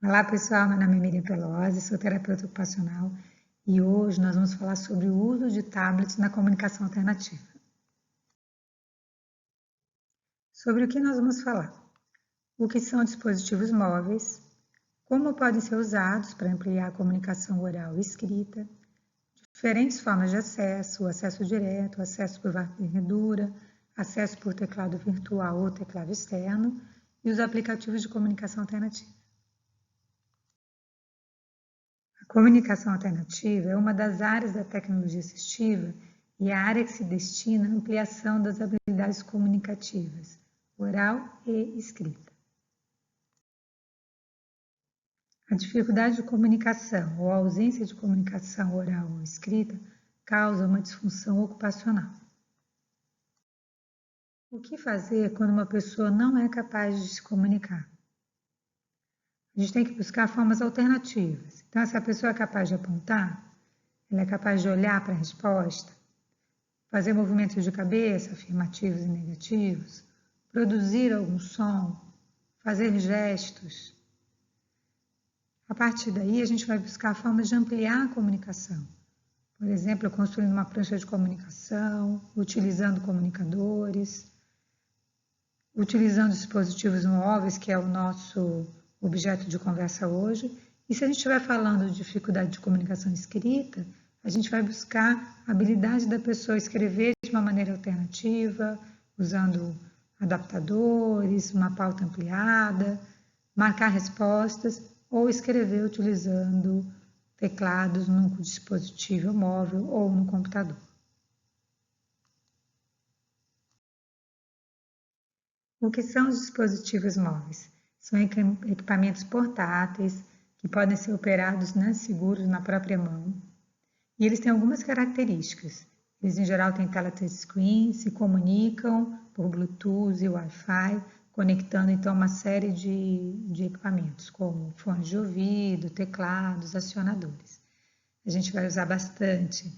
Olá pessoal, meu nome é Miriam Pelosi, sou terapeuta ocupacional e hoje nós vamos falar sobre o uso de tablets na comunicação alternativa. Sobre o que nós vamos falar? O que são dispositivos móveis, como podem ser usados para ampliar a comunicação oral e escrita, diferentes formas de acesso, o acesso direto, o acesso por varredura, acesso por teclado virtual ou teclado externo e os aplicativos de comunicação alternativa. A comunicação alternativa é uma das áreas da tecnologia assistiva e a área que se destina à ampliação das habilidades comunicativas, oral e escrita. A dificuldade de comunicação ou a ausência de comunicação oral ou escrita causa uma disfunção ocupacional. O que fazer quando uma pessoa não é capaz de se comunicar? A gente tem que buscar formas alternativas. Então, essa pessoa é capaz de apontar, ela é capaz de olhar para a resposta, fazer movimentos de cabeça, afirmativos e negativos, produzir algum som, fazer gestos. A partir daí, a gente vai buscar formas de ampliar a comunicação. Por exemplo, construindo uma prancha de comunicação, utilizando comunicadores, utilizando dispositivos móveis, que é o nosso objeto de conversa hoje. E se a gente estiver falando de dificuldade de comunicação escrita, a gente vai buscar a habilidade da pessoa escrever de uma maneira alternativa, usando adaptadores, uma pauta ampliada, marcar respostas ou escrever utilizando teclados num dispositivo móvel ou no computador. O que são os dispositivos móveis? São equipamentos portáteis que podem ser operados seguros na própria mão. E eles têm algumas características. Eles, em geral, têm tela touchscreen, se comunicam por Bluetooth e Wi-Fi, conectando, então, uma série de equipamentos, como fones de ouvido, teclados, acionadores. A gente vai usar bastante,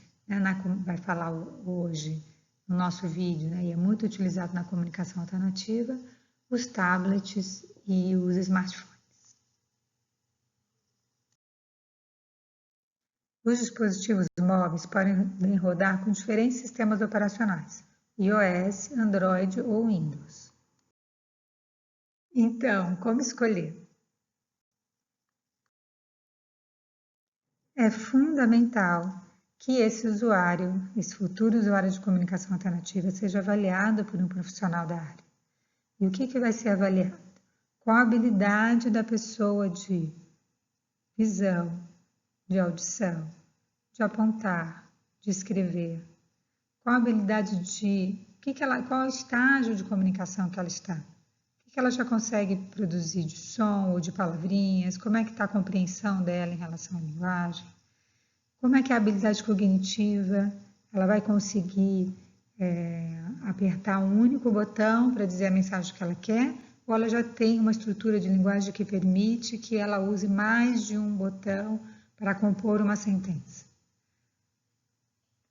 vai falar hoje no nosso vídeo, e é muito utilizado na comunicação alternativa, os tablets e os smartphones. Os dispositivos móveis podem rodar com diferentes sistemas operacionais, iOS, Android ou Windows. Então, como escolher? É fundamental que esse futuro usuário de comunicação alternativa, seja avaliado por um profissional da área. E o que vai ser avaliado? Qual a habilidade da pessoa de visão, de audição, de apontar, de escrever? Qual a habilidade qual o estágio de comunicação que ela está? O que ela já consegue produzir de som ou de palavrinhas? Como é que está a compreensão dela em relação à linguagem? Como é que é a habilidade cognitiva? Ela vai conseguir apertar um único botão para dizer a mensagem que ela quer? Ou ela já tem uma estrutura de linguagem que permite que ela use mais de um botão para compor uma sentença?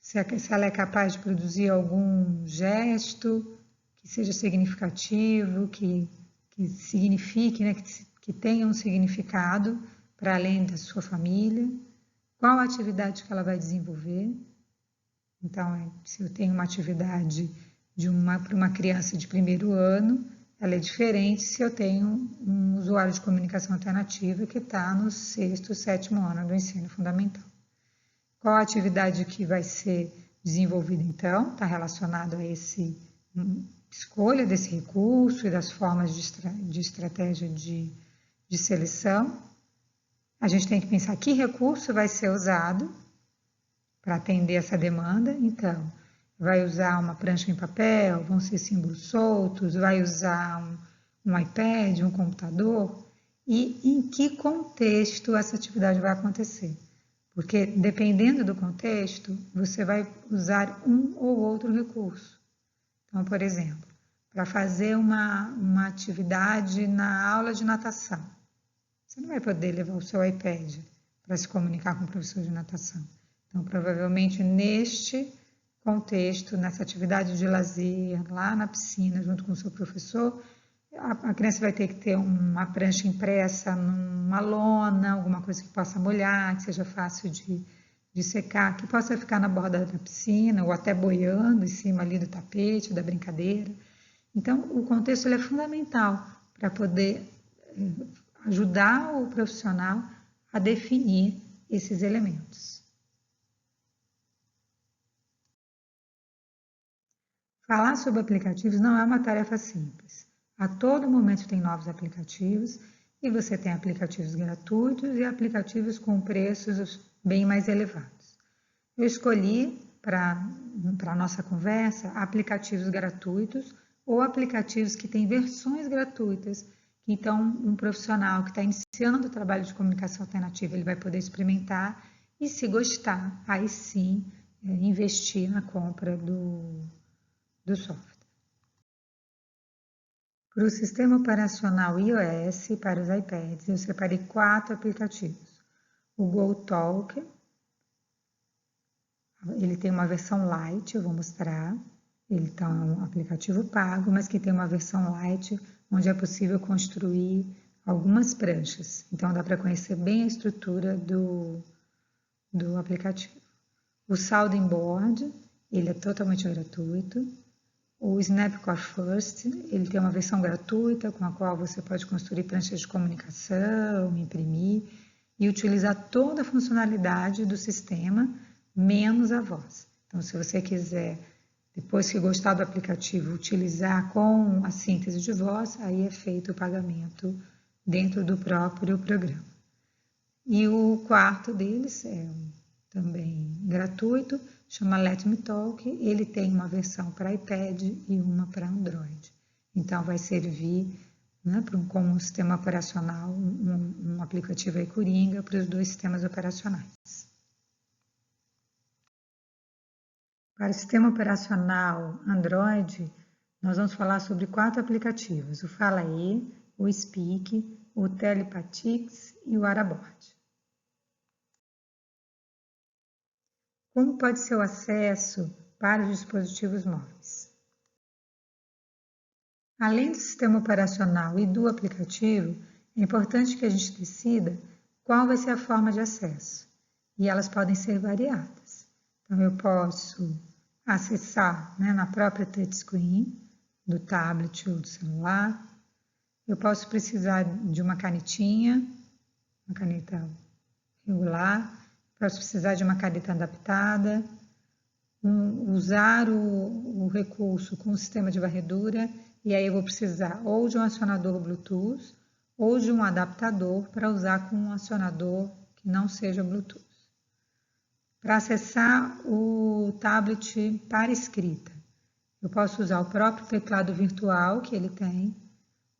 Se ela é capaz de produzir algum gesto que seja significativo, que signifique, que tenha um significado para além da sua família. Qual a atividade que ela vai desenvolver? Então, se eu tenho uma atividade para uma criança de primeiro ano, ela é diferente se eu tenho um usuário de comunicação alternativa que está no 6º, 7º ano do ensino fundamental. Qual a atividade que vai ser desenvolvida, então? Está relacionado a escolha desse recurso e das formas de estratégia de seleção. A gente tem que pensar que recurso vai ser usado para atender essa demanda. Então, vai usar uma prancha em papel, vão ser símbolos soltos, vai usar um iPad, um computador, e em que contexto essa atividade vai acontecer. Porque, dependendo do contexto, você vai usar um ou outro recurso. Então, por exemplo, para fazer uma atividade na aula de natação, você não vai poder levar o seu iPad para se comunicar com o professor de natação. Então, provavelmente, neste contexto, nessa atividade de lazer, lá na piscina, junto com o seu professor, a criança vai ter que ter uma prancha impressa numa lona, alguma coisa que possa molhar, que seja fácil de secar, que possa ficar na borda da piscina ou até boiando em cima ali do tapete, da brincadeira. Então, o contexto ele é fundamental para poder ajudar o profissional a definir esses elementos. Falar sobre aplicativos não é uma tarefa simples. A todo momento tem novos aplicativos e você tem aplicativos gratuitos e aplicativos com preços bem mais elevados. Eu escolhi para a nossa conversa aplicativos gratuitos ou aplicativos que têm versões gratuitas. Então, um profissional que está iniciando o trabalho de comunicação alternativa, ele vai poder experimentar e, se gostar, aí sim, investir na compra do software. Para o sistema operacional iOS, para os iPads, eu separei 4 aplicativos. O GoTalk, ele tem uma versão Lite, eu vou mostrar. Ele é um aplicativo pago, mas que tem uma versão Lite, onde é possível construir algumas pranchas. Então, dá para conhecer bem a estrutura do aplicativo. O Sounding Board, ele é totalmente gratuito. O Snapcore First, ele tem uma versão gratuita com a qual você pode construir pranchas de comunicação, imprimir e utilizar toda a funcionalidade do sistema, menos a voz. Então, se você quiser, depois que gostar do aplicativo, utilizar com a síntese de voz, aí é feito o pagamento dentro do próprio programa. E o quarto deles é também gratuito, chama Let Me Talk, ele tem uma versão para iPad e uma para Android. Então, vai servir como um sistema operacional, um aplicativo aí coringa para os 2 sistemas operacionais. Para o sistema operacional Android, nós vamos falar sobre 4 aplicativos, o Fala aí, o Speak, o Telepathics e o Araboard. Como pode ser o acesso para os dispositivos móveis? Além do sistema operacional e do aplicativo, é importante que a gente decida qual vai ser a forma de acesso. E elas podem ser variadas. Então, eu posso acessar na própria touchscreen do tablet ou do celular. Eu posso precisar de uma canetinha, uma caneta regular. Posso precisar de uma caneta adaptada, usar o recurso com o sistema de varredura, e aí eu vou precisar ou de um acionador Bluetooth ou de um adaptador para usar com um acionador que não seja Bluetooth. Para acessar o tablet para escrita, eu posso usar o próprio teclado virtual que ele tem,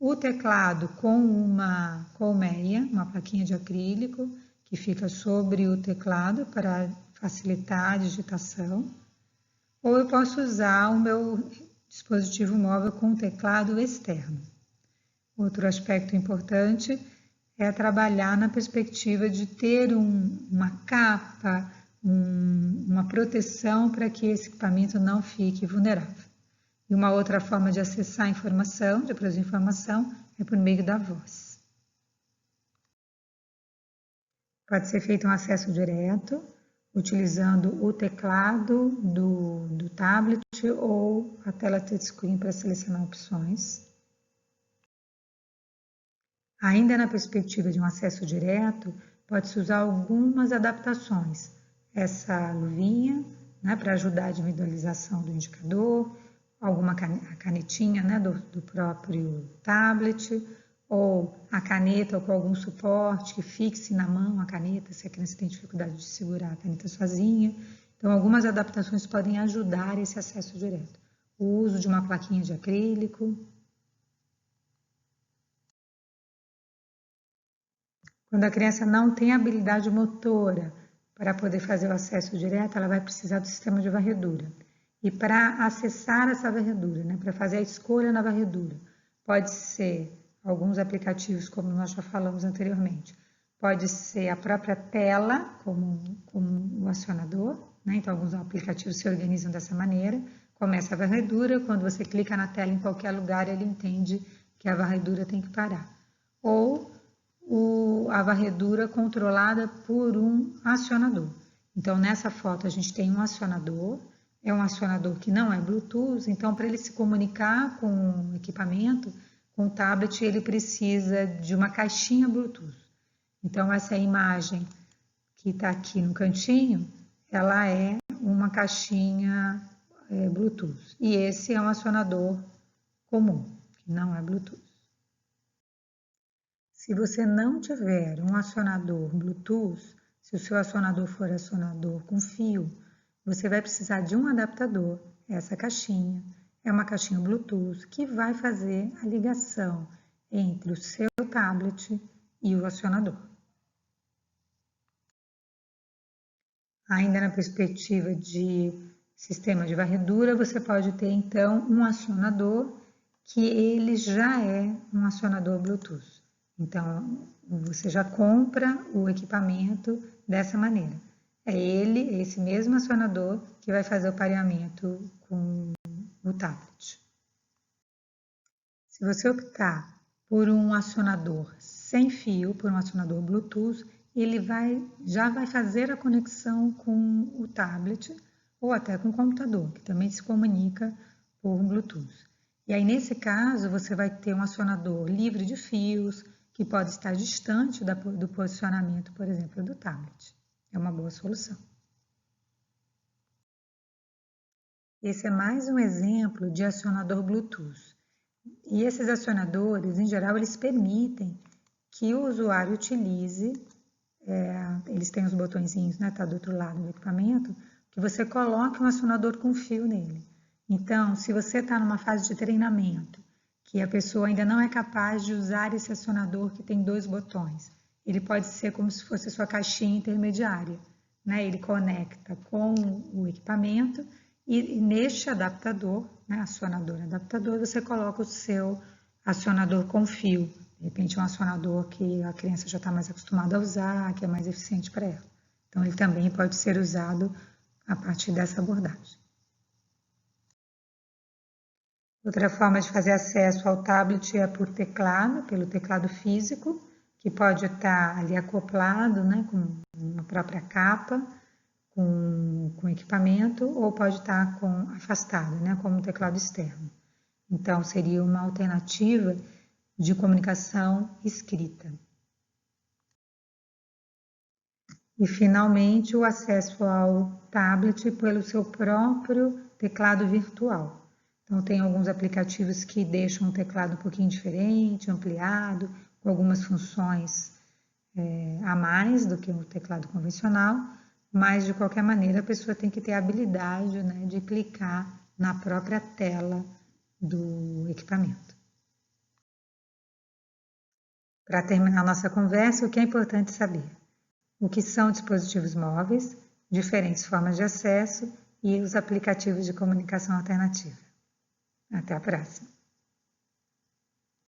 o teclado com uma colmeia, uma plaquinha de acrílico, que fica sobre o teclado para facilitar a digitação, ou eu posso usar o meu dispositivo móvel com teclado externo. Outro aspecto importante é trabalhar na perspectiva de ter uma capa, uma proteção para que esse equipamento não fique vulnerável. E uma outra forma de acessar a informação, de produzir informação, é por meio da voz. Pode ser feito um acesso direto, utilizando o teclado do tablet ou a tela touchscreen para selecionar opções. Ainda na perspectiva de um acesso direto, pode-se usar algumas adaptações. Essa luvinha, para ajudar a individualização do indicador, alguma canetinha do próprio tablet, ou a caneta ou com algum suporte que fixe na mão a caneta, se a criança tem dificuldade de segurar a caneta sozinha. Então, algumas adaptações podem ajudar esse acesso direto. O uso de uma plaquinha de acrílico. Quando a criança não tem habilidade motora para poder fazer o acesso direto, ela vai precisar do sistema de varredura. E para acessar essa varredura, para fazer a escolha na varredura, pode ser alguns aplicativos, como nós já falamos anteriormente. Pode ser a própria tela, como o acionador, Então, alguns aplicativos se organizam dessa maneira. Começa a varredura, quando você clica na tela em qualquer lugar, ele entende que a varredura tem que parar. Ou a varredura controlada por um acionador. Então, nessa foto a gente tem um acionador, é um acionador que não é Bluetooth, então para ele se comunicar com o equipamento, com o tablet, ele precisa de uma caixinha Bluetooth. Então, essa imagem que está aqui no cantinho, ela é uma caixinha Bluetooth. E esse é um acionador comum, que não é Bluetooth. Se você não tiver um acionador Bluetooth, se o seu acionador for acionador com fio, você vai precisar de um adaptador. Essa caixinha é uma caixinha Bluetooth que vai fazer a ligação entre o seu tablet e o acionador. Ainda na perspectiva de sistema de varredura, você pode ter então um acionador que ele já é um acionador Bluetooth. Então, você já compra o equipamento dessa maneira. É esse mesmo acionador, que vai fazer o pareamento com o tablet. Se você optar por um acionador sem fio, por um acionador Bluetooth, ele já vai fazer a conexão com o tablet ou até com o computador, que também se comunica por Bluetooth. E aí, nesse caso, você vai ter um acionador livre de fios, que pode estar distante do posicionamento, por exemplo, do tablet. É uma boa solução. Esse é mais um exemplo de acionador Bluetooth. E esses acionadores, em geral, eles permitem que o usuário utilize, eles têm os botõezinhos, né, tá do outro lado do equipamento, que você coloque um acionador com fio nele. Então, se você está numa fase de treinamento, que a pessoa ainda não é capaz de usar esse acionador que tem 2 botões, ele pode ser como se fosse sua caixinha intermediária, né? Ele conecta com o equipamento e neste adaptador, né, acionador adaptador, você coloca o seu acionador com fio. De repente, um acionador que a criança já está mais acostumada a usar, que é mais eficiente para ela. Então, ele também pode ser usado a partir dessa abordagem. Outra forma de fazer acesso ao tablet é por teclado, pelo teclado físico, que pode estar ali acoplado, né, com uma própria capa, com equipamento, ou pode estar afastado, né, como um teclado externo. Então, seria uma alternativa de comunicação escrita. E, finalmente, o acesso ao tablet pelo seu próprio teclado virtual. Então, tem alguns aplicativos que deixam o teclado um pouquinho diferente, ampliado, com algumas funções a mais do que o teclado convencional, mas, de qualquer maneira, a pessoa tem que ter a habilidade, né, de clicar na própria tela do equipamento. Para terminar a nossa conversa, o que é importante saber? O que são dispositivos móveis, diferentes formas de acesso e os aplicativos de comunicação alternativa. Até a próxima!